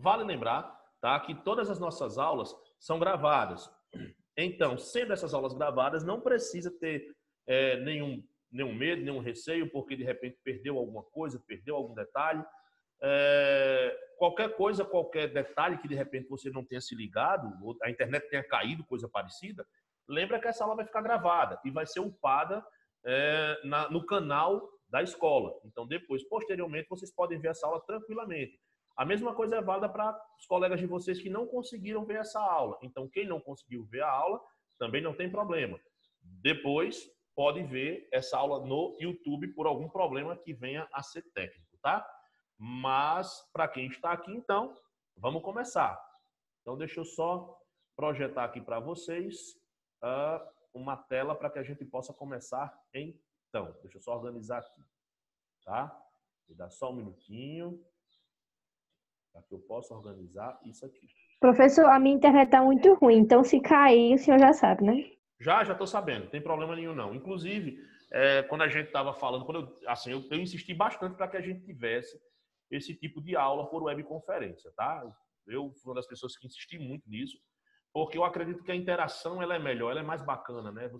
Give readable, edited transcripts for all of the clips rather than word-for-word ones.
Vale lembrar, tá, que todas as nossas aulas são gravadas. Então, sendo essas aulas gravadas, não precisa ter nenhum medo, nenhum receio, porque de repente perdeu alguma coisa, perdeu algum detalhe. Qualquer coisa, qualquer detalhe que de repente você não tenha se ligado, ou a internet tenha caído, coisa parecida, lembra que essa aula vai ficar gravada e vai ser upada no canal da escola. Então, depois, posteriormente, vocês podem ver essa aula tranquilamente. A mesma coisa é válida para os colegas de vocês que não conseguiram ver essa aula. Então, quem não conseguiu ver a aula, também não tem problema. Depois, pode ver essa aula no YouTube por algum problema que venha a ser técnico, tá? Mas, para quem está aqui, então, vamos começar. Então, deixa eu só projetar aqui para vocês uma tela para que a gente possa começar então. Deixa eu só organizar aqui, tá? Me dá só um minutinho para que eu possa organizar isso aqui. Professor, a minha internet está muito ruim, então se cair, o senhor já sabe, né? Já estou sabendo, não tem problema nenhum não. Inclusive, quando a gente estava falando, eu insisti bastante para que a gente tivesse esse tipo de aula por webconferência, tá? Eu fui uma das pessoas que insisti muito nisso, porque eu acredito que a interação ela é melhor, ela é mais bacana, né?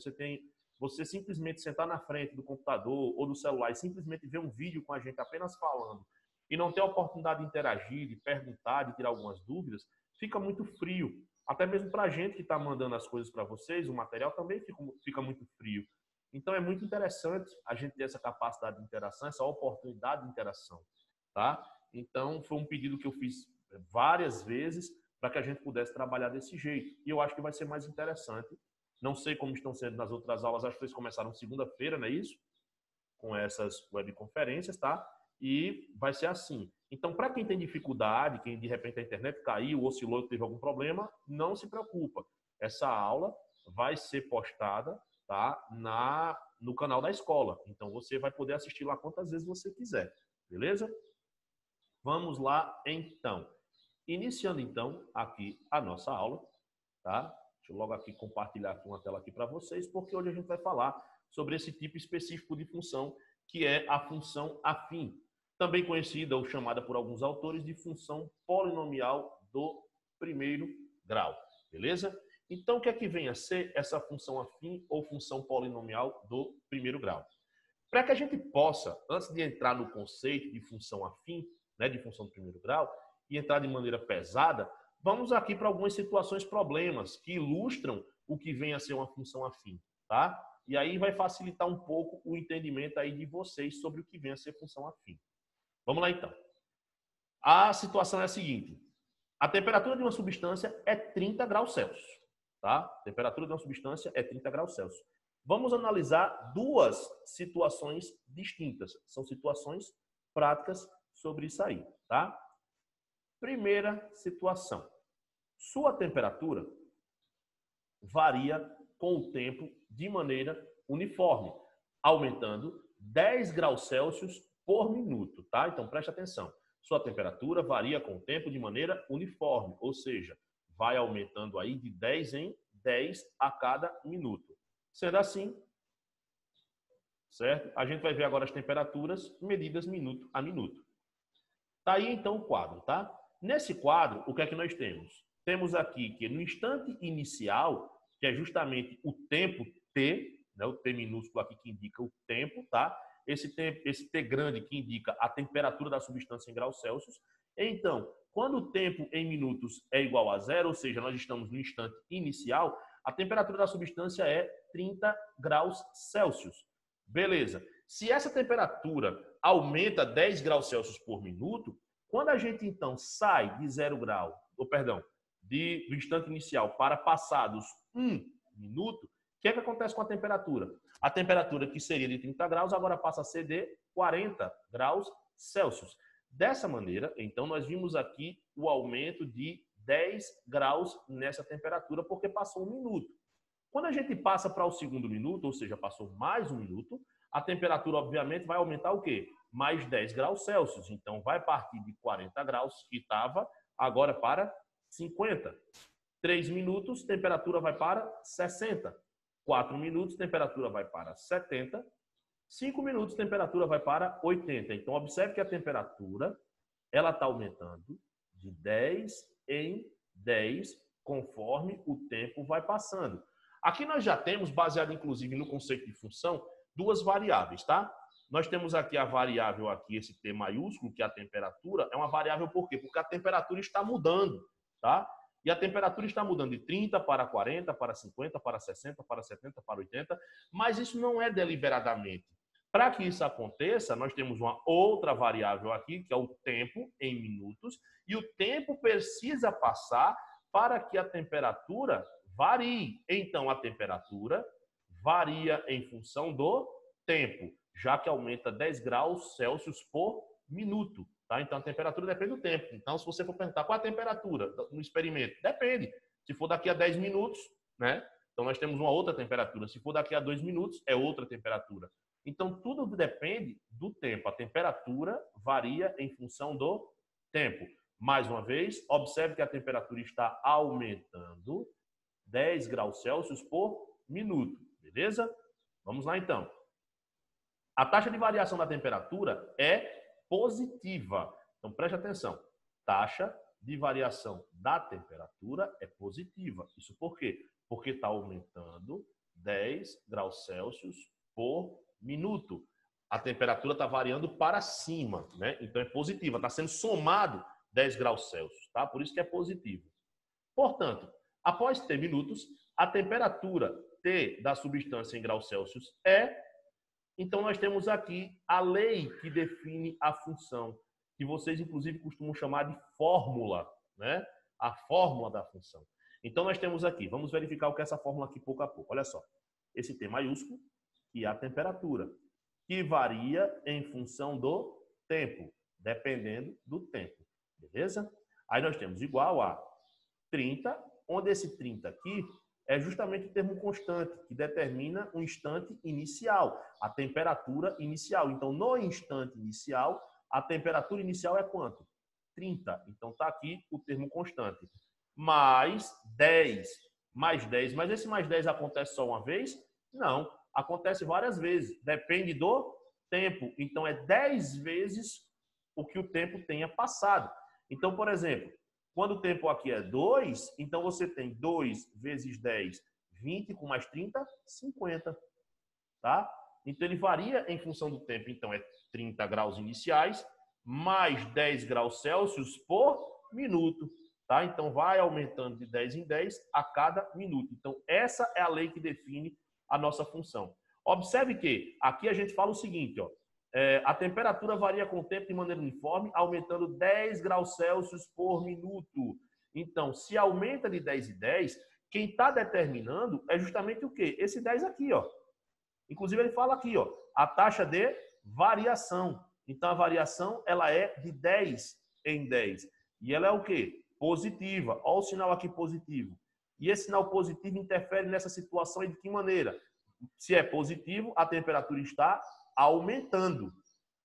Você simplesmente sentar na frente do computador ou do celular e simplesmente ver um vídeo com a gente apenas falando e não ter a oportunidade de interagir, de perguntar, de tirar algumas dúvidas, fica muito frio. Até mesmo para a gente que está mandando as coisas para vocês, o material também fica muito frio. Então, é muito interessante a gente ter essa capacidade de interação, essa oportunidade de interação, tá? Então, foi um pedido que eu fiz várias vezes para que a gente pudesse trabalhar desse jeito. E eu acho que vai ser mais interessante. Não sei como estão sendo nas outras aulas, acho que eles começaram segunda-feira, não é isso? Com essas webconferências, tá? E vai ser assim. Então, para quem tem dificuldade, quem de repente a internet caiu, oscilou, teve algum problema, não se preocupa. Essa aula vai ser postada, tá, no canal da escola. Então, você vai poder assistir lá quantas vezes você quiser. Beleza? Vamos lá, então. Iniciando, então, aqui a nossa aula, tá? Deixa eu logo aqui compartilhar aqui uma tela aqui para vocês, porque hoje a gente vai falar sobre esse tipo específico de função, que é a função afim, também conhecida ou chamada por alguns autores de função polinomial do primeiro grau, beleza? Então, o que é que vem a ser essa função afim ou função polinomial do primeiro grau? Para que a gente possa, antes de entrar no conceito de função afim, né, de função do primeiro grau, e entrar de maneira pesada, vamos aqui para algumas situações, problemas, que ilustram o que vem a ser uma função afim, tá? E aí vai facilitar um pouco o entendimento aí de vocês sobre o que vem a ser função afim. Vamos lá, então. A situação é a seguinte. A temperatura de uma substância é 30 graus Celsius, tá? A temperatura de uma substância é 30 graus Celsius. Vamos analisar duas situações distintas. São situações práticas sobre isso aí, tá? Primeira situação. Sua temperatura varia com o tempo de maneira uniforme, aumentando 10 graus Celsius por minuto, tá? Então, preste atenção. Sua temperatura varia com o tempo de maneira uniforme, ou seja, vai aumentando aí de 10 em 10 a cada minuto. Sendo assim, certo? A gente vai ver agora as temperaturas medidas minuto a minuto. Tá aí, então, o quadro, tá? Nesse quadro, o que é que nós temos? Temos aqui que no instante inicial, que é justamente o tempo T, né, o T minúsculo aqui que indica o tempo, tá? Esse T grande que indica a temperatura da substância em graus Celsius. Então, quando o tempo em minutos é igual a zero, ou seja, nós estamos no instante inicial, a temperatura da substância é 30 graus Celsius. Beleza. Se essa temperatura aumenta 10 graus Celsius por minuto, quando a gente, então, sai de 0 grau, do instante inicial para passados 1 minuto, o que é que acontece com a temperatura? A temperatura que seria de 30 graus agora passa a ser de 40 graus Celsius. Dessa maneira, então, nós vimos aqui o aumento de 10 graus nessa temperatura, porque passou 1 minuto. Quando a gente passa para o segundo minuto, ou seja, passou mais 1 minuto, a temperatura, obviamente, vai aumentar o quê? Mais 10 graus Celsius. Então, vai partir de 40 graus, que estava, agora para 50. 3 minutos, temperatura vai para 60. 4 minutos, temperatura vai para 70. 5 minutos, temperatura vai para 80. Então, observe que a temperatura ela está aumentando de de 10 em 10, conforme o tempo vai passando. Aqui nós já temos, baseado inclusive no conceito de função, duas variáveis, tá? Nós temos aqui a variável, aqui, esse T maiúsculo, que é a temperatura, é uma variável por quê? Porque a temperatura está mudando, tá? E a temperatura está mudando de 30 para 40, para 50, para 60, para 70, para 80, mas isso não é deliberadamente. Para que isso aconteça, nós temos uma outra variável aqui, que é o tempo em minutos, e o tempo precisa passar para que a temperatura varie. Então, a temperatura varia em função do tempo, já que aumenta 10 graus Celsius por minuto. Tá? Então, a temperatura depende do tempo. Então, se você for perguntar qual a temperatura no experimento, depende. Se for daqui a 10 minutos, né? Então, nós temos uma outra temperatura. Se for daqui a 2 minutos, é outra temperatura. Então, tudo depende do tempo. A temperatura varia em função do tempo. Mais uma vez, observe que a temperatura está aumentando 10 graus Celsius por minuto. Beleza? Vamos lá, então. A taxa de variação da temperatura é positiva. Então, preste atenção. Taxa de variação da temperatura é positiva. Isso por quê? Porque está aumentando 10 graus Celsius por minuto. A temperatura está variando para cima, né? Então, é positiva. Está sendo somado 10 graus Celsius, tá? Por isso que é positivo. Portanto, após T minutos, a temperatura T da substância em graus Celsius é... Então, nós temos aqui a lei que define a função, que vocês, inclusive, costumam chamar de fórmula, né? A fórmula da função. Então, nós temos aqui, vamos verificar o que é essa fórmula aqui pouco a pouco. Olha só, esse T maiúsculo, que é a temperatura, que varia em função do tempo, dependendo do tempo, beleza? Aí nós temos igual a 30, onde esse 30 aqui é justamente o termo constante, que determina um instante inicial, a temperatura inicial. Então, no instante inicial, a temperatura inicial é quanto? 30. Então, está aqui o termo constante. Mais 10. Mais 10. Mas esse mais 10 acontece só uma vez? Não. Acontece várias vezes. Depende do tempo. Então, é 10 vezes o que o tempo tenha passado. Então, por exemplo, quando o tempo aqui é 2, então você tem 2 vezes 10, 20, com mais 30, 50. Tá? Então, ele varia em função do tempo. Então, é 30 graus iniciais, mais 10 graus Celsius por minuto. Tá? Então, vai aumentando de 10 em 10 a cada minuto. Então, essa é a lei que define a nossa função. Observe que aqui a gente fala o seguinte, ó. A temperatura varia com o tempo de maneira uniforme, aumentando 10 graus Celsius por minuto. Então, se aumenta de 10 em 10, quem está determinando é justamente o quê? Esse 10 aqui, ó. Inclusive, ele fala aqui, ó, a taxa de variação. Então, a variação, ela é de 10 em 10. E ela é o quê? Positiva. Olha o sinal aqui positivo. E esse sinal positivo interfere nessa situação de que maneira? Se é positivo, a temperatura está aumentando,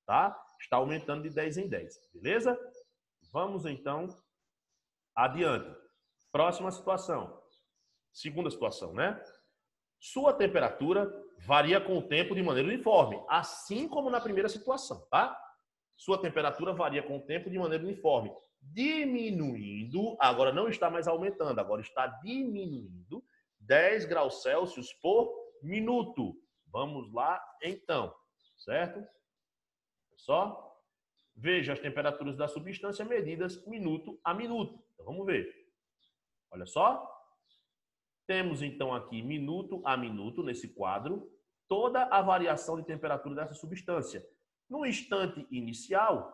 tá? Está aumentando de 10 em 10, beleza? Vamos, então, adiante. Próxima situação. Segunda situação, né? Sua temperatura varia com o tempo de maneira uniforme, assim como na primeira situação, tá? Sua temperatura varia com o tempo de maneira uniforme, diminuindo, agora não está mais aumentando, agora está diminuindo 10 graus Celsius por minuto. Vamos lá, então. Certo? Só veja as temperaturas da substância medidas minuto a minuto. Então, vamos ver. Olha só. Temos, então, aqui, minuto a minuto, nesse quadro, toda a variação de temperatura dessa substância. No instante inicial,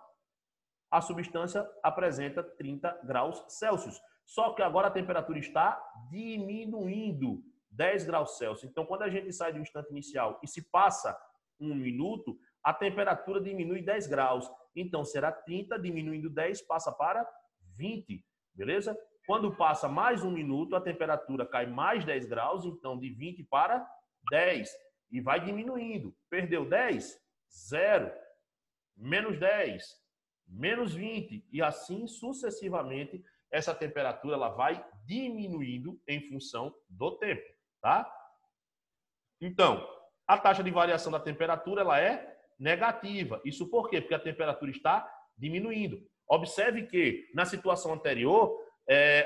a substância apresenta 30 graus Celsius. Só que agora a temperatura está diminuindo 10 graus Celsius. Então, quando a gente sai do instante inicial e se passa 1 minuto, a temperatura diminui 10 graus. Então, será 30, diminuindo 10, passa para 20. Beleza? Quando passa mais 1 minuto, a temperatura cai mais 10 graus, então de 20 para 10. E vai diminuindo. Perdeu 10? 0. Menos 10. Menos 20. E assim sucessivamente, essa temperatura ela vai diminuindo em função do tempo. Tá? Então, a taxa de variação da temperatura ela é negativa. Isso por quê? Porque a temperatura está diminuindo. Observe que na situação anterior,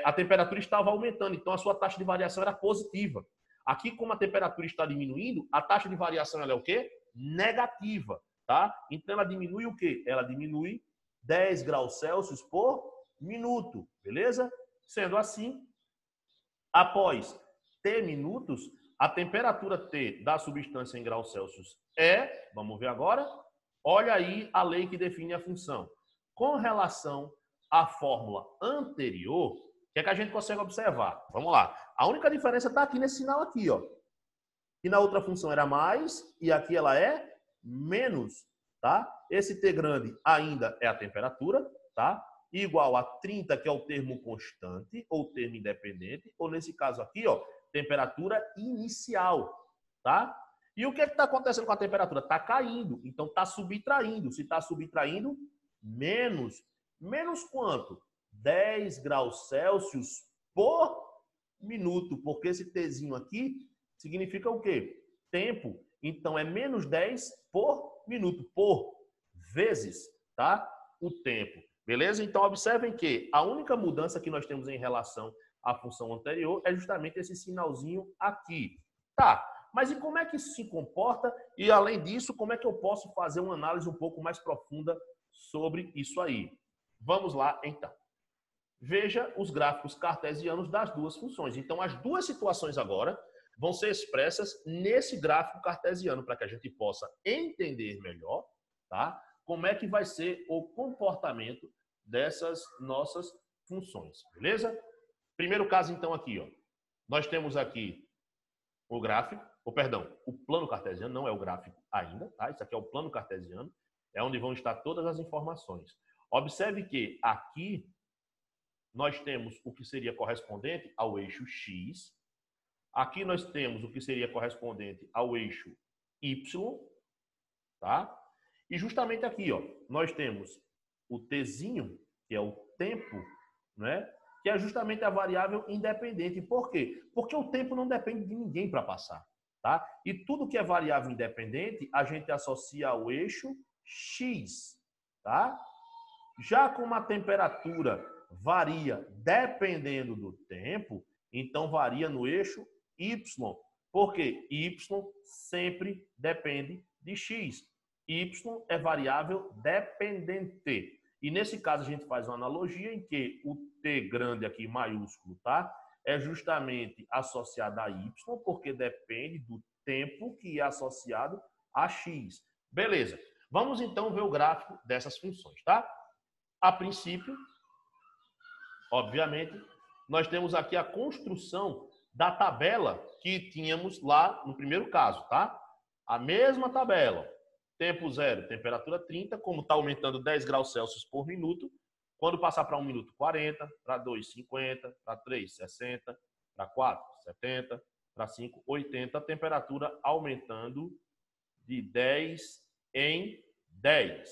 a temperatura estava aumentando, então a sua taxa de variação era positiva. Aqui, como a temperatura está diminuindo, a taxa de variação ela é o quê? Negativa, tá? Então ela diminui o quê? Ela diminui 10 graus Celsius por minuto, beleza? Sendo assim, após T minutos, a temperatura T da substância em graus Celsius vamos ver agora, olha aí a lei que define a função. Com relação à fórmula anterior, o que é que a gente consegue observar? Vamos lá. A única diferença está aqui nesse sinal aqui, ó. E na outra função era mais, e aqui ela é menos, tá? Esse T grande ainda é a temperatura, tá? Igual a 30, que é o termo constante, ou termo independente, ou nesse caso aqui, ó, temperatura inicial, tá? E o que está acontecendo com a temperatura? Está caindo, então está subtraindo. Se está subtraindo, menos. Menos quanto? 10 graus Celsius por minuto, porque esse Tzinho aqui significa o quê? Tempo. Então, é menos 10 por minuto, por vezes, tá? O tempo. Beleza? Então, observem que a única mudança que nós temos em relação à função anterior é justamente esse sinalzinho aqui. Tá, mas e como é que isso se comporta? E, além disso, como é que eu posso fazer uma análise um pouco mais profunda sobre isso aí? Vamos lá, então. Veja os gráficos cartesianos das duas funções. Então, as duas situações agora vão ser expressas nesse gráfico cartesiano, para que a gente possa entender melhor, tá? Como é que vai ser o comportamento dessas nossas funções, beleza? Primeiro caso, então, aqui, ó. Nós temos aqui o gráfico, o plano cartesiano, não é o gráfico ainda, tá? Isso aqui é o plano cartesiano, é onde vão estar todas as informações. Observe que aqui nós temos o que seria correspondente ao eixo X. Aqui nós temos o que seria correspondente ao eixo Y, tá? E justamente aqui, ó, nós temos o Tzinho, que é o tempo, né? Que é justamente a variável independente. Por quê? Porque o tempo não depende de ninguém para passar, tá? E tudo que é variável independente, a gente associa ao eixo X, tá? Já como a temperatura varia dependendo do tempo, então varia no eixo Y. Porque Y sempre depende de X. Y é variável dependente. E nesse caso a gente faz uma analogia em que o T grande aqui, maiúsculo, tá? É justamente associado a Y, porque depende do tempo que é associado a X. Beleza. Vamos então ver o gráfico dessas funções, tá? A princípio, obviamente, nós temos aqui a construção da tabela que tínhamos lá no primeiro caso, tá? A mesma tabela. Tempo zero, temperatura 30, como está aumentando 10 graus Celsius por minuto, quando passar para 1 minuto 40, para 2, 50, para 3, 60, para 4, 70, para 5, 80, a temperatura aumentando de 10 em 10,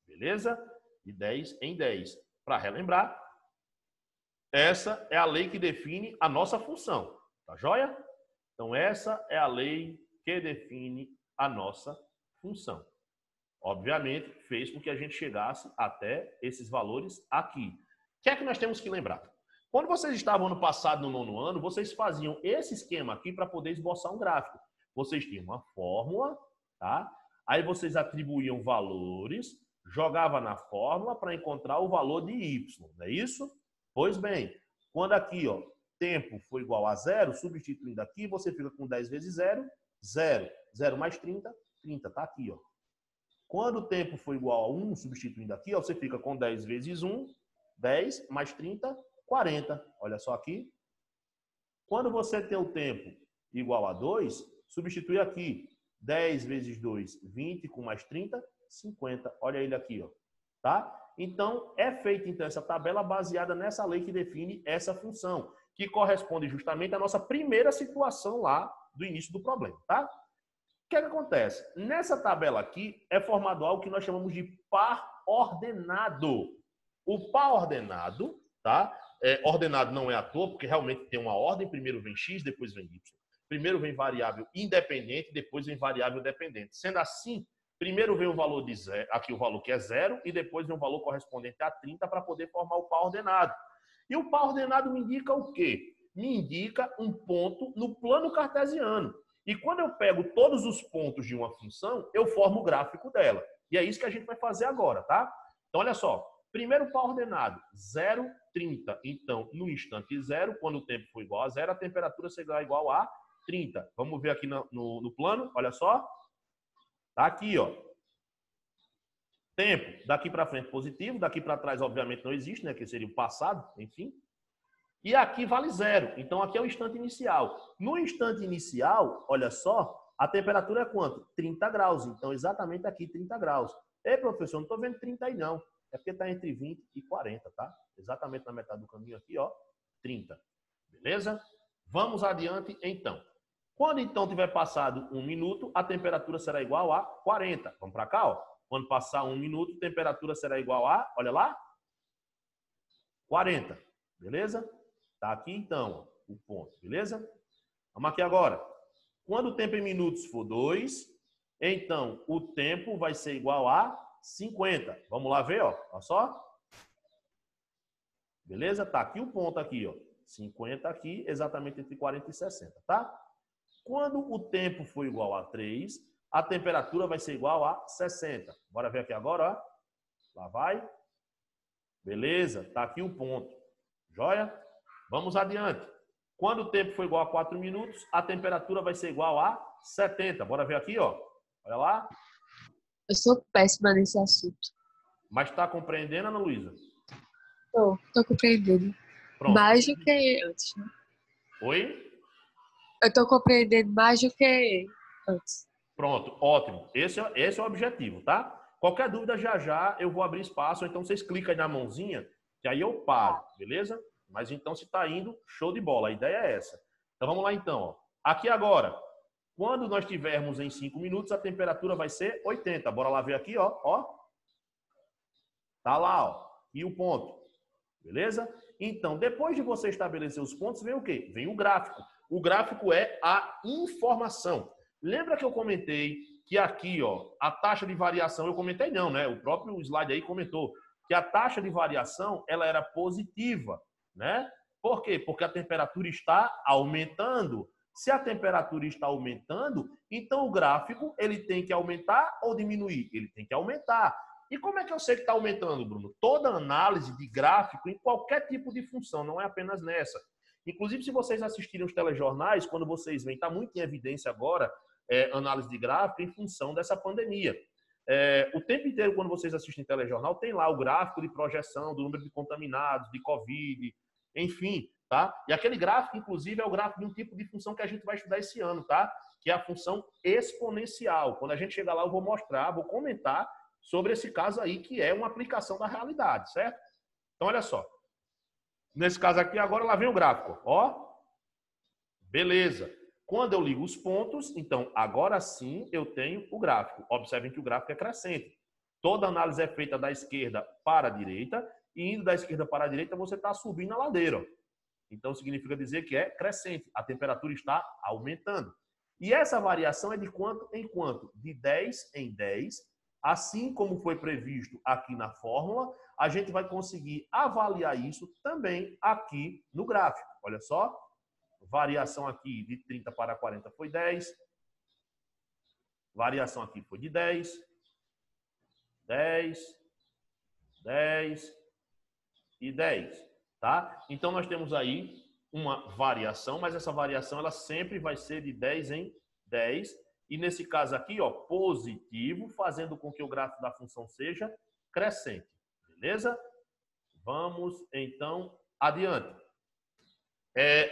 beleza? De 10 em 10. Para relembrar, essa é a lei que define a nossa função, tá joia? Então, essa é a lei que define a nossa função. Obviamente, fez com que a gente chegasse até esses valores aqui. O que é que nós temos que lembrar? Quando vocês estavam no passado, no nono ano, vocês faziam esse esquema aqui para poder esboçar um gráfico. Vocês tinham uma fórmula, tá? Aí vocês atribuíam valores, jogavam na fórmula para encontrar o valor de y, não é isso? Pois bem, quando aqui, ó, tempo for igual a zero, substituindo aqui, você fica com 10 vezes 0, 0. 0 mais 30, 30, tá aqui, ó. Quando o tempo for igual a 1, substituindo aqui, ó, você fica com 10 vezes 1, 10 mais 30, 40. Olha só aqui. Quando você tem o tempo igual a 2, substitui aqui. 10 vezes 2, 20, com mais 30, 50. Olha ele aqui, ó. Tá? Então, é feita então, essa tabela baseada nessa lei que define essa função, que corresponde justamente à nossa primeira situação lá do início do problema, tá? O que é que acontece? Nessa tabela aqui é formado algo que nós chamamos de par ordenado. O par ordenado, tá? Ordenado não é à toa, porque realmente tem uma ordem. Primeiro vem x, depois vem y. Primeiro vem variável independente, depois vem variável dependente. Sendo assim, Primeiro vem o valor de zero, aqui o valor que é 0, e depois vem o valor correspondente a 30 para poder formar o par ordenado. E o par ordenado me indica o quê? Me indica um ponto no plano cartesiano. E quando eu pego todos os pontos de uma função, eu formo o gráfico dela. E é isso que a gente vai fazer agora, tá? Então, olha só. Primeiro par ordenado, 0, 30. Então, no instante 0, quando o tempo for igual a 0, a temperatura será igual a 30. Vamos ver aqui no plano, olha só. Tá aqui, ó. Tempo, daqui para frente positivo, daqui para trás, obviamente, não existe, né? Que seria o passado, enfim. E aqui vale 0. Então, aqui é o instante inicial. No instante inicial, olha só, a temperatura é quanto? 30 graus. Então, exatamente aqui, 30 graus. Ei, professor, não estou vendo 30 aí, não. É porque está entre 20 e 40, tá? Exatamente na metade do caminho aqui, ó, 30. Beleza? Vamos adiante, então. Quando, então, tiver passado 1 minuto, a temperatura será igual a 40. Vamos para cá, ó. Quando passar 1 minuto, a temperatura será igual a, olha lá, 40. Beleza? Tá aqui, então, ó, o ponto. Beleza? Vamos aqui agora. Quando o tempo em minutos for 2, então, o tempo vai ser igual a 50. Vamos lá ver, ó. Olha só. Beleza? Tá aqui o ponto aqui, ó. 50 aqui, exatamente entre 40 e 60, tá? Quando o tempo for igual a 3, a temperatura vai ser igual a 60. Bora ver aqui agora, ó. Lá vai. Beleza? Tá aqui o ponto. Joia? Vamos adiante. Quando o tempo for igual a 4 minutos, a temperatura vai ser igual a 70. Bora ver aqui, ó. Olha lá. Eu sou péssima nesse assunto. Mas está compreendendo, Ana Luísa? Tô compreendendo. Pronto. Mais do que antes, né? Oi? Eu tô compreendendo mais do que antes. Pronto, ótimo. Esse é o objetivo, tá? Qualquer dúvida, já eu vou abrir espaço, ou então vocês clicam aí na mãozinha, que aí eu paro, beleza? Mas então, se tá indo, show de bola. A ideia é essa. Então, vamos lá então. Ó. Aqui agora, quando nós tivermos em 5 minutos, a temperatura vai ser 80. Bora lá ver aqui, ó. Ó. Tá lá, ó. E o ponto. Beleza? Então, depois de você estabelecer os pontos, vem o quê? Vem o gráfico. O gráfico é a informação. Lembra que eu comentei que aqui, ó, a taxa de variação, eu comentei não, né? O próprio slide aí comentou que a taxa de variação, ela era positiva, né? Por quê? Porque a temperatura está aumentando. Se a temperatura está aumentando, então o gráfico, ele tem que aumentar ou diminuir? Ele tem que aumentar. E como é que eu sei que está aumentando, Bruno? Toda análise de gráfico em qualquer tipo de função, não é apenas nessa. Inclusive, se vocês assistirem os telejornais, quando vocês veem, está muito em evidência agora, análise de gráfico em função dessa pandemia. O tempo inteiro, quando vocês assistem telejornal, tem lá o gráfico de projeção do número de contaminados, de Covid, enfim, tá? E aquele gráfico, inclusive, é o gráfico de um tipo de função que a gente vai estudar esse ano, tá? Que é a função exponencial. Quando a gente chegar lá, eu vou mostrar, vou comentar sobre esse caso aí, que é uma aplicação da realidade, certo? Então, olha só. Nesse caso aqui, agora lá vem o gráfico. Ó, beleza. Quando eu ligo os pontos, então, agora sim eu tenho o gráfico. Observem que o gráfico é crescente. Toda análise é feita da esquerda para a direita, e indo da esquerda para a direita, você está subindo a ladeira. Ó. Então, significa dizer que é crescente. A temperatura está aumentando. E essa variação é de quanto em quanto? De 10 em 10. Assim como foi previsto aqui na fórmula, a gente vai conseguir avaliar isso também aqui no gráfico. Olha só, variação aqui de 30 para 40 foi 10. Variação aqui foi de 10, 10, 10 e 10, tá? Então, nós temos aí uma variação, mas essa variação ela sempre vai ser de 10 em 10. E nesse caso aqui, ó, positivo, fazendo com que o gráfico da função seja crescente. Beleza? Vamos, então, adiante.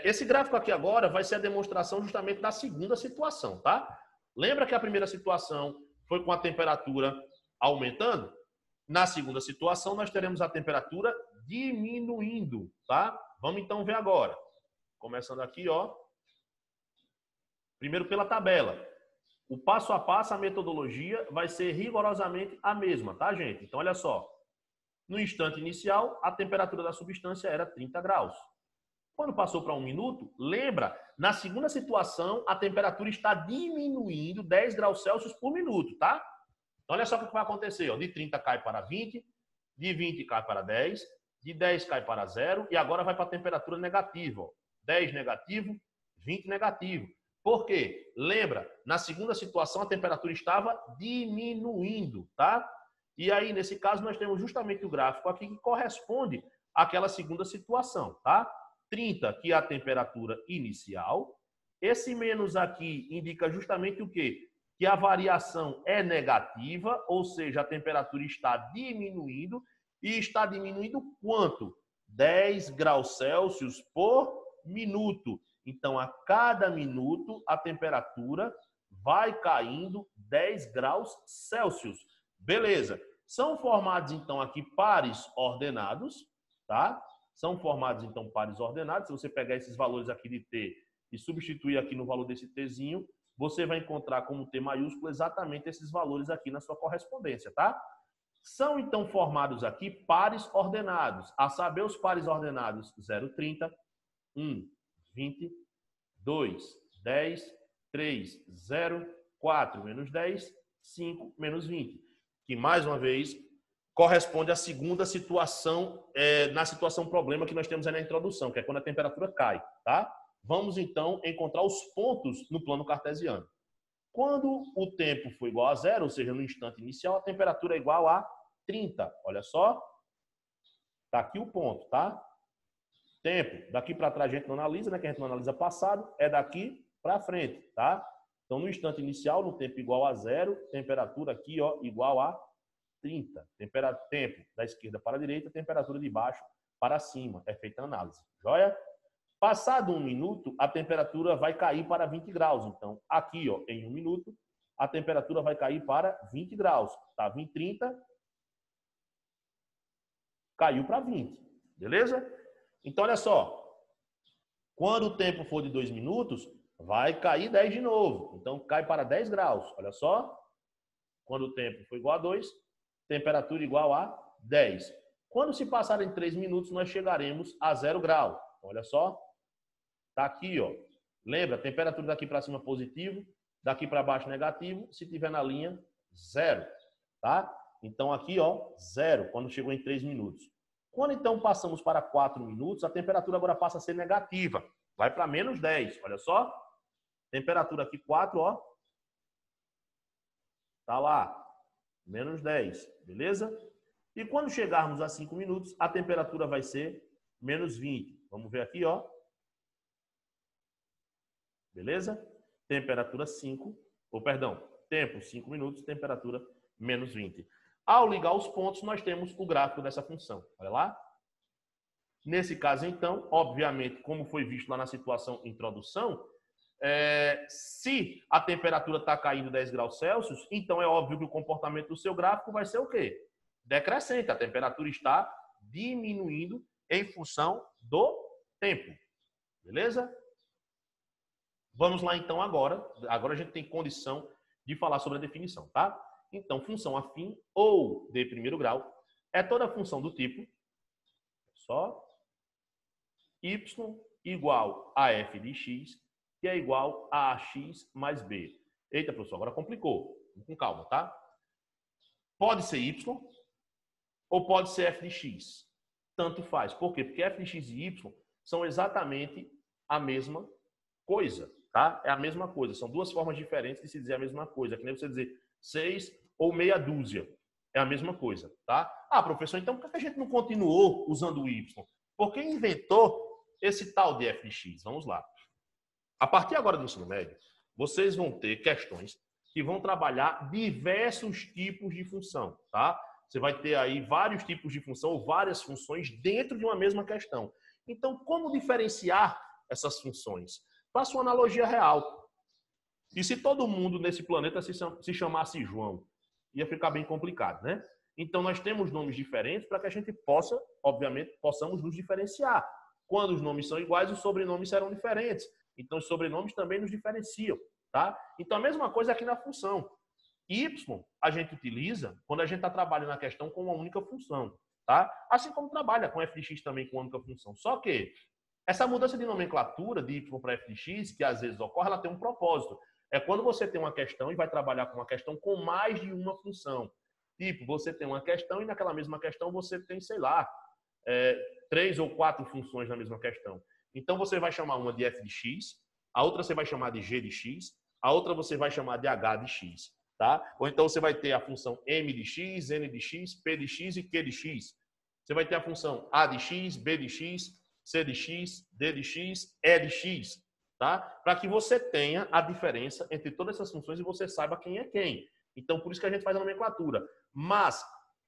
Esse gráfico aqui agora vai ser a demonstração justamente da segunda situação, tá? Lembra que a primeira situação foi com a temperatura aumentando? Na segunda situação, nós teremos a temperatura diminuindo, tá? Vamos, então, ver agora. Começando aqui, ó. Primeiro pela tabela. O passo a passo, a metodologia vai ser rigorosamente a mesma, tá, gente? Então, olha só. No instante inicial, a temperatura da substância era 30 graus. Quando passou para 1 minuto, lembra, na segunda situação, a temperatura está diminuindo 10 graus Celsius por minuto, tá? Então, olha só o que vai acontecer. Ó. De 30 cai para 20, de 20 cai para 10, de 10 cai para 0 e agora vai para a temperatura negativa. Ó. 10 negativo, 20 negativo. Por quê? Lembra, na segunda situação a temperatura estava diminuindo, tá? E aí, nesse caso, nós temos justamente o gráfico aqui que corresponde àquela segunda situação, tá? 30, que é a temperatura inicial. Esse menos aqui indica justamente o quê? Que a variação é negativa, ou seja, a temperatura está diminuindo. E está diminuindo quanto? 10 graus Celsius por minuto. Então, a cada minuto, a temperatura vai caindo 10 graus Celsius. Beleza. São formados, então, aqui pares ordenados, tá? São formados, então, pares ordenados. Se você pegar esses valores aqui de T e substituir aqui no valor desse Tzinho, você vai encontrar como T maiúsculo exatamente esses valores aqui na sua correspondência, tá? São, então, formados aqui pares ordenados. A saber, os pares ordenados 0,30, 1, 20, 2, 10, 3, 0, 4, menos 10, 5, menos 20. Que, mais uma vez, corresponde à segunda situação, na situação problema que nós temos aí na introdução, que é quando a temperatura cai, tá? Vamos, então, encontrar os pontos no plano cartesiano. Quando o tempo for igual a 0, ou seja, no instante inicial, a temperatura é igual a 30. Olha só. Está aqui o ponto, tá? Tempo. Daqui para trás a gente não analisa, né? Que a gente não analisa passado. É daqui para frente, tá? Então, no instante inicial, no tempo igual a 0, temperatura aqui, ó, igual a 30. Tempo da esquerda para a direita, temperatura de baixo para cima. É feita a análise. Joia? Passado 1 minuto, a temperatura vai cair para 20 graus. Então, aqui, ó, em 1 minuto, a temperatura vai cair para 20 graus. Estava em 30, caiu para 20. Beleza? Então, olha só. Quando o tempo for de 2 minutos, vai cair 10 de novo. Então, cai para 10 graus. Olha só. Quando o tempo for igual a 2, temperatura igual a 10. Quando se passarem 3 minutos, nós chegaremos a 0 grau. Então, olha só. Tá aqui, ó. Lembra, temperatura daqui para cima positivo, daqui para baixo negativo, se tiver na linha 0, tá? Então aqui, ó, 0, quando chegou em 3 minutos. Quando então passamos para 4 minutos, a temperatura agora passa a ser negativa. Vai para menos 10, olha só. Temperatura aqui 4, ó. Tá lá, menos 10, beleza? E quando chegarmos a 5 minutos, a temperatura vai ser menos 20. Vamos ver aqui, ó. Beleza? Temperatura 5, ou perdão, tempo 5 minutos, temperatura menos 20. Ao ligar os pontos, nós temos o gráfico dessa função. Olha lá. Nesse caso, então, obviamente, como foi visto lá na situação introdução, se a temperatura está caindo 10 graus Celsius, então é óbvio que o comportamento do seu gráfico vai ser o quê? Decrescente. A temperatura está diminuindo em função do tempo. Beleza? Vamos lá, então, agora. Agora a gente tem condição de falar sobre a definição, tá? Então, função afim ou de primeiro grau é toda função do tipo só y igual a f de x, que é igual a x mais b. Eita, professor, agora complicou. Vamos com calma, tá? Pode ser y ou pode ser f de x. Tanto faz. Por quê? Porque f de x e y são exatamente a mesma coisa. Tá? É a mesma coisa. São duas formas diferentes de se dizer a mesma coisa. É que nem você dizer 6 ou meia dúzia. É a mesma coisa. Tá? Ah, professor, então por que a gente não continuou usando o y? Porque inventou esse tal de f de x. Vamos lá. A partir agora do ensino médio, vocês vão ter questões que vão trabalhar diversos tipos de função. Tá? Você vai ter aí vários tipos de função ou várias funções dentro de uma mesma questão. Então, como diferenciar essas funções? Faça uma analogia real. E se todo mundo nesse planeta se chamasse João? Ia ficar bem complicado, né? Então, nós temos nomes diferentes para que a gente possa, obviamente, possamos nos diferenciar. Quando os nomes são iguais, os sobrenomes serão diferentes. Então, os sobrenomes também nos diferenciam, tá? Então, a mesma coisa aqui na função. Y a gente utiliza quando a gente está trabalhando a questão com uma única função, tá? Assim como trabalha com f de x também com uma única função. Só que essa mudança de nomenclatura de y para f de x, que às vezes ocorre, ela tem um propósito. É quando você tem uma questão e vai trabalhar com uma questão com mais de uma função. Tipo, você tem uma questão e naquela mesma questão você tem, sei lá, 3 ou 4 funções na mesma questão. Então, você vai chamar uma de f de x, a outra você vai chamar de g de x, a outra você vai chamar de h de x. Tá? Ou então, você vai ter a função m de x, n de x, p de x e q de x. Você vai ter a função a de x, b de x, c de x, d de x, e de x. Tá? Para que você tenha a diferença entre todas essas funções e você saiba quem é quem. Então, por isso que a gente faz a nomenclatura. Mas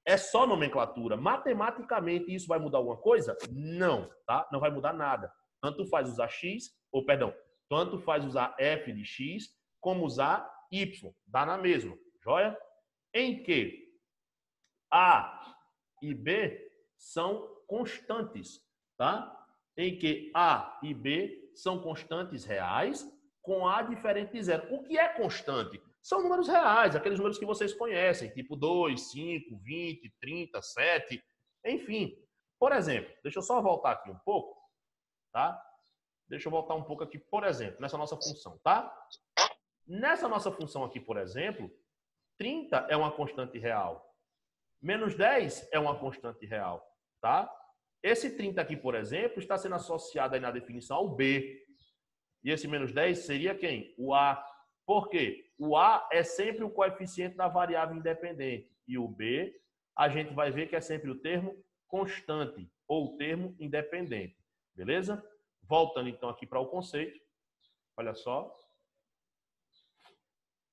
é só nomenclatura. Matematicamente, isso vai mudar alguma coisa? Não, tá? Não vai mudar nada. Tanto faz usar x, ou perdão, tanto faz usar f de x, como usar y. Dá na mesma, joia? Em que a e b são constantes, tá? Em que a e b são constantes reais com a diferente de zero. O que é constante? São números reais, aqueles números que vocês conhecem, tipo 2, 5, 20, 30, 7, enfim. Por exemplo, deixa eu só voltar aqui um pouco, tá? Deixa eu voltar um pouco aqui, por exemplo, nessa nossa função, tá? Nessa nossa função aqui, por exemplo, 30 é uma constante real. Menos 10 é uma constante real, tá? Esse 30 aqui, por exemplo, está sendo associado aí na definição ao B. E esse menos 10 seria quem? O A. Por quê? O A é sempre o coeficiente da variável independente. E o B, a gente vai ver que é sempre o termo constante ou o termo independente. Beleza? Voltando então aqui para o conceito. Olha só.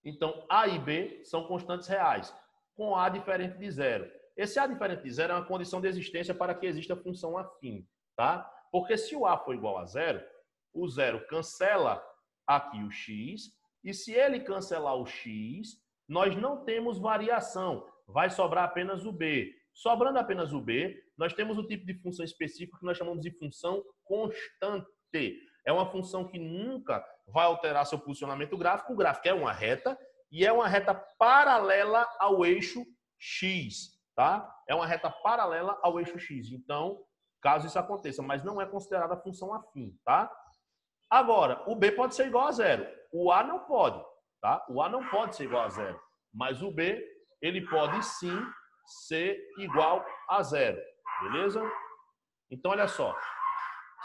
Então, A e B são constantes reais, com A diferente de zero. Esse A diferente de zero é uma condição de existência para que exista função afim, tá? Porque se o A for igual a zero, o zero cancela aqui o x, e se ele cancelar o x, nós não temos variação, vai sobrar apenas o b. Sobrando apenas o b, nós temos o tipo de função específica que nós chamamos de função constante. É uma função que nunca vai alterar seu posicionamento gráfico. O gráfico é uma reta e é uma reta paralela ao eixo x, tá? É uma reta paralela ao eixo x. Então, caso isso aconteça, mas não é considerada função afim, tá? Agora, o b pode ser igual a zero. O a não pode, tá? O a não pode ser igual a zero, mas o b, ele pode sim ser igual a zero, beleza? Então, olha só.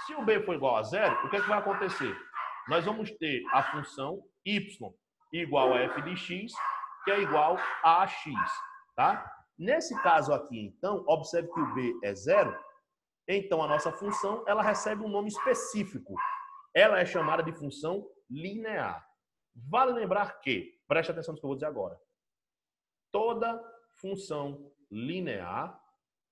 Se o b for igual a zero, o que é que vai acontecer? Nós vamos ter a função y igual a f de x, que é igual a x, tá? Nesse caso aqui, então, observe que o b é zero, então a nossa função, ela recebe um nome específico. Ela é chamada de função linear. Vale lembrar que, preste atenção no que eu vou dizer agora, toda função linear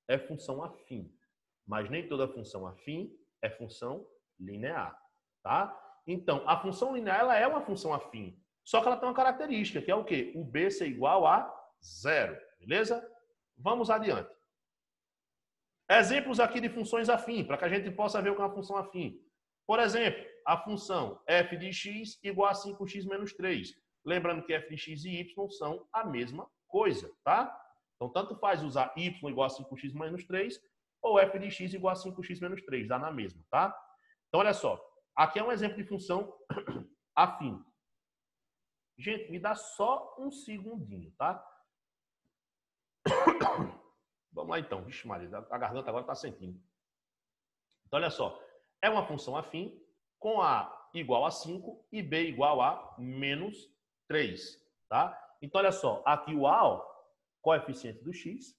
é função afim, mas nem toda função afim é função linear, tá? Então, a função linear, ela é uma função afim, só que ela tem uma característica, que é o quê? O b ser igual a zero, beleza? Vamos adiante. Exemplos aqui de funções afim, para que a gente possa ver o que é uma função afim. Por exemplo, a função f de x igual a 5x menos 3. Lembrando que f de x e y são a mesma coisa, tá? Então, tanto faz usar y igual a 5x menos 3 ou f de x igual a 5x menos 3, dá na mesma, tá? Então, olha só. Aqui é um exemplo de função afim. Gente, me dá só um segundinho, tá? Vamos lá, então. Vixe, Maria, a garganta agora está sentindo. Então, olha só. É uma função afim com a igual a 5 e b igual a menos 3, tá? Então, olha só. Aqui o a, ó, coeficiente do x.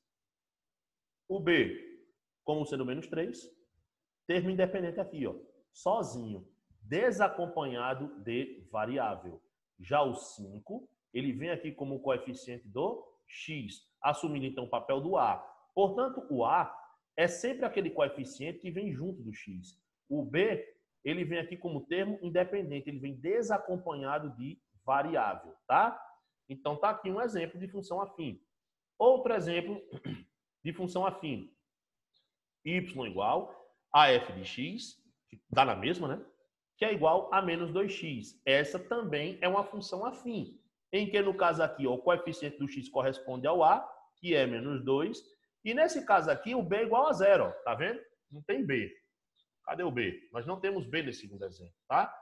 O b, como sendo menos 3. Termo independente aqui, ó. Sozinho. Desacompanhado de variável. Já o 5, ele vem aqui como coeficiente do x. Assumindo, então, o papel do a. Portanto, o a é sempre aquele coeficiente que vem junto do x. O b, ele vem aqui como termo independente, ele vem desacompanhado de variável, tá? Então, tá aqui um exemplo de função afim. Outro exemplo de função afim. Y igual a f de x, que dá na mesma, né? Que é igual a menos 2x. Essa também é uma função afim, em que, no caso aqui, ó, o coeficiente do x corresponde ao a, que é menos 2, e nesse caso aqui, o b é igual a zero, ó, tá vendo? Não tem b. Cadê o B? Nós não temos B nesse segundo exemplo, tá?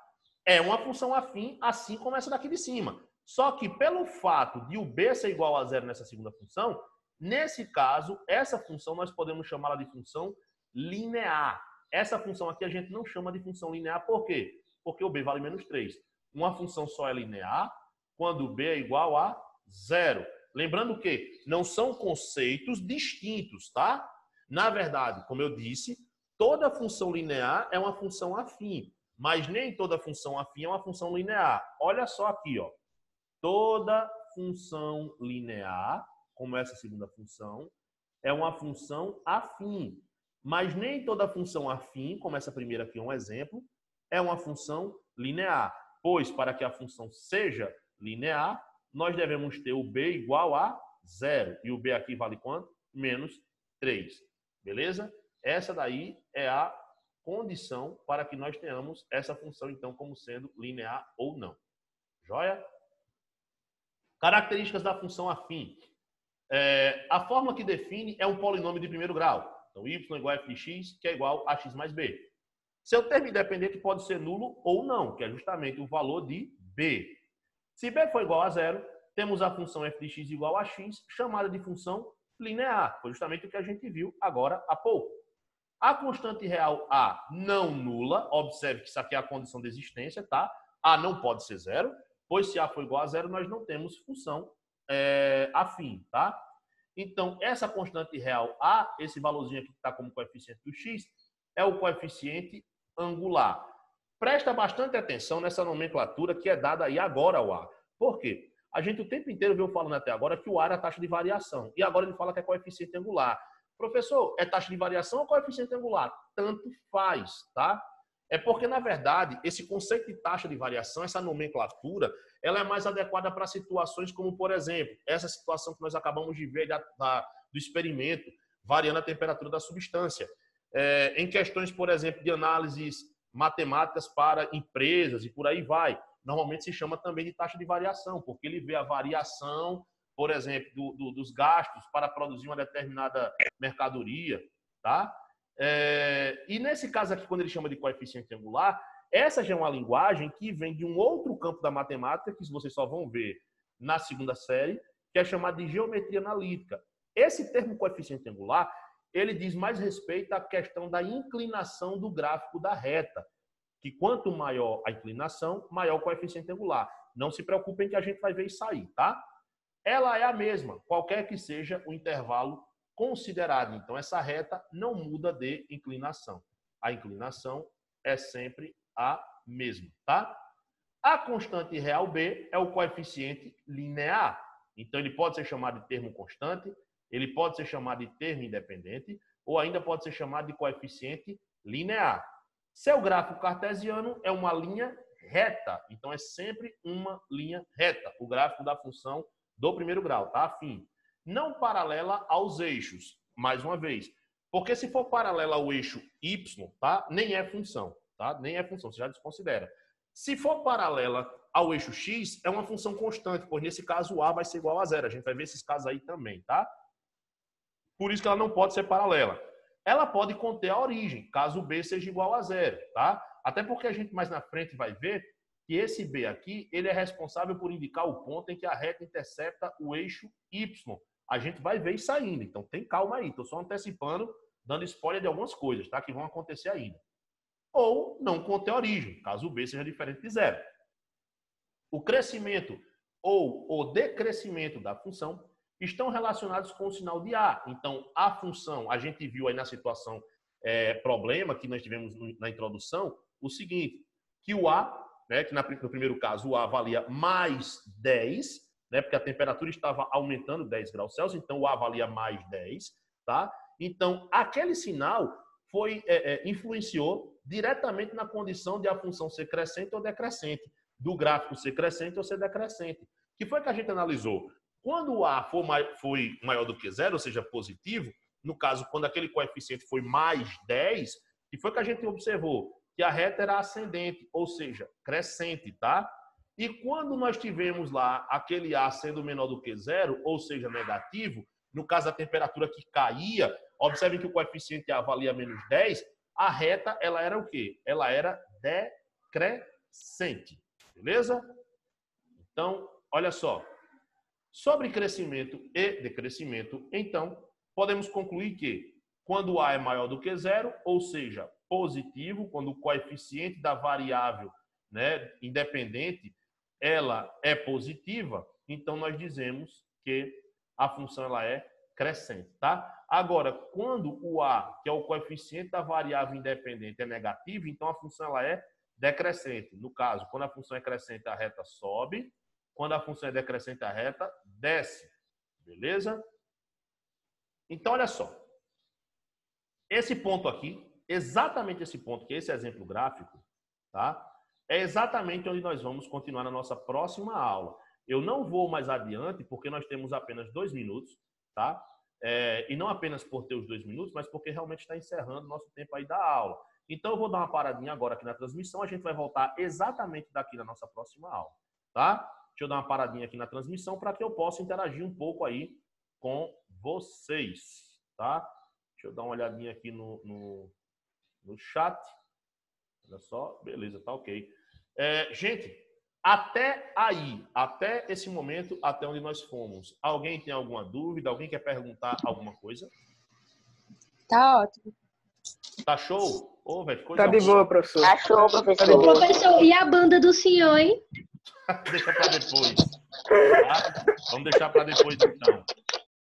É uma função afim, assim como essa daqui de cima. Só que pelo fato de o b ser igual a zero nessa segunda função, nesse caso, essa função nós podemos chamá-la de função linear. Essa função aqui a gente não chama de função linear, por quê? Porque o b vale menos 3. Uma função só é linear quando o b é igual a zero. Lembrando que não são conceitos distintos, tá? Na verdade, como eu disse, toda função linear é uma função afim, mas nem toda função afim é uma função linear. Olha só aqui, ó. Toda função linear, como essa segunda função, é uma função afim. Mas nem toda função afim, como essa primeira aqui é um exemplo, é uma função linear. Pois, para que a função seja linear, nós devemos ter o b igual a zero. E o b aqui vale quanto? Menos 3. Beleza? Essa daí é a condição para que nós tenhamos essa função, então, como sendo linear ou não. Joia? Características da função afim. A fórmula que define é um polinômio de primeiro grau. Então, y igual a f de x, que é igual a x mais b. Seu termo independente pode ser nulo ou não, que é justamente o valor de b. Se b for igual a zero, temos a função f de x igual a x, chamada de função linear. Foi justamente o que a gente viu agora há pouco. A constante real a não nula, observe que isso aqui é a condição de existência, tá? A não pode ser zero, pois se a for igual a zero, nós não temos função afim, tá? Então, essa constante real a, esse valorzinho aqui que está como coeficiente do x, é o coeficiente angular. Presta bastante atenção nessa nomenclatura que é dada aí agora ao a. Por quê? A gente o tempo inteiro veio falando até agora que o a era a taxa de variação. E agora ele fala que é coeficiente angular. Professor, é taxa de variação ou coeficiente angular? Tanto faz, tá? É porque, na verdade, esse conceito de taxa de variação, essa nomenclatura, ela é mais adequada para situações como, por exemplo, essa situação que nós acabamos de ver do experimento, variando a temperatura da substância. Em questões, por exemplo, de análises matemáticas para empresas e por aí vai. Normalmente se chama também de taxa de variação, porque ele vê a variação, por exemplo, dos gastos para produzir uma determinada mercadoria, tá? E nesse caso aqui, quando ele chama de coeficiente angular, essa já é uma linguagem que vem de um outro campo da matemática, que vocês só vão ver na segunda série, que é chamado de geometria analítica. Esse termo coeficiente angular, ele diz mais respeito à questão da inclinação do gráfico da reta, que quanto maior a inclinação, maior o coeficiente angular. Não se preocupem que a gente vai ver isso aí, tá? Ela é a mesma, qualquer que seja o intervalo considerado. Então, essa reta não muda de inclinação. A inclinação é sempre a mesma, tá? A constante real B é o coeficiente linear. Então, ele pode ser chamado de termo constante, ele pode ser chamado de termo independente, ou ainda pode ser chamado de coeficiente linear. Seu gráfico cartesiano é uma linha reta. Então, é sempre uma linha reta. O gráfico da função do primeiro grau, tá? Afim. Não paralela aos eixos, mais uma vez. Porque se for paralela ao eixo y, tá? Nem é função, tá? Nem é função, você já desconsidera. Se for paralela ao eixo x, é uma função constante, pois nesse caso o a vai ser igual a zero. A gente vai ver esses casos aí também, tá? Por isso que ela não pode ser paralela. Ela pode conter a origem, caso o b seja igual a zero, tá? Até porque a gente mais na frente vai ver que esse b aqui, ele é responsável por indicar o ponto em que a reta intercepta o eixo y. A gente vai ver isso ainda, então tem calma aí. Estou só antecipando, dando spoiler de algumas coisas, tá? Que vão acontecer ainda. Ou não conter a origem, caso o b seja diferente de zero. O crescimento ou o decrescimento da função estão relacionados com o sinal de A. Então, a função, a gente viu aí na situação problema que nós tivemos na introdução, o seguinte, que o A, né, que no primeiro caso o A valia mais 10, né, porque a temperatura estava aumentando 10 graus Celsius, então o A valia mais 10, tá? Então, aquele sinal influenciou diretamente na condição de a função ser crescente ou decrescente, do gráfico ser crescente ou ser decrescente. Que foi que a gente analisou? Quando o A foi maior do que zero, ou seja, positivo, no caso, quando aquele coeficiente foi mais 10, que foi que a gente observou? Que a reta era ascendente, ou seja, crescente, tá? E quando nós tivemos lá aquele A sendo menor do que zero, ou seja, negativo, no caso a temperatura que caía, observem que o coeficiente A valia menos 10, a reta, ela era o quê? Ela era decrescente. crescente. Beleza? Então, olha só. Sobre crescimento e decrescimento, então, podemos concluir que quando A é maior do que zero, ou seja, positivo, quando o coeficiente da variável, né, independente, ela é positiva, então nós dizemos que a função ela é crescente, tá? Agora, quando o A, que é o coeficiente da variável independente, é negativo, então a função ela é decrescente. No caso, quando a função é crescente, a reta sobe. Quando a função é decrescente, a reta desce. Beleza? Então, olha só. Esse ponto aqui, exatamente esse ponto, que é esse exemplo gráfico, tá? É exatamente onde nós vamos continuar na nossa próxima aula. Eu não vou mais adiante, porque nós temos apenas 2 minutos, tá? E não apenas por ter os 2 minutos, mas porque realmente está encerrando o nosso tempo aí da aula. Então, eu vou dar uma paradinha agora aqui na transmissão. A gente vai voltar exatamente daqui na nossa próxima aula, tá? Deixa eu dar uma paradinha aqui na transmissão para que eu possa interagir um pouco aí com vocês, tá? Deixa eu dar uma olhadinha aqui no chat. Olha só, beleza, tá ok. Gente, até aí, até esse momento, até onde nós fomos, alguém tem alguma dúvida? Alguém quer perguntar alguma coisa? Tá ótimo. Tá show? Ô, velho, coisa Tá de boa, professor. Tá show, Tá de professor. boa. Professor, e a banda do senhor, hein? Deixa para depois. Tá? Vamos deixar para depois, então.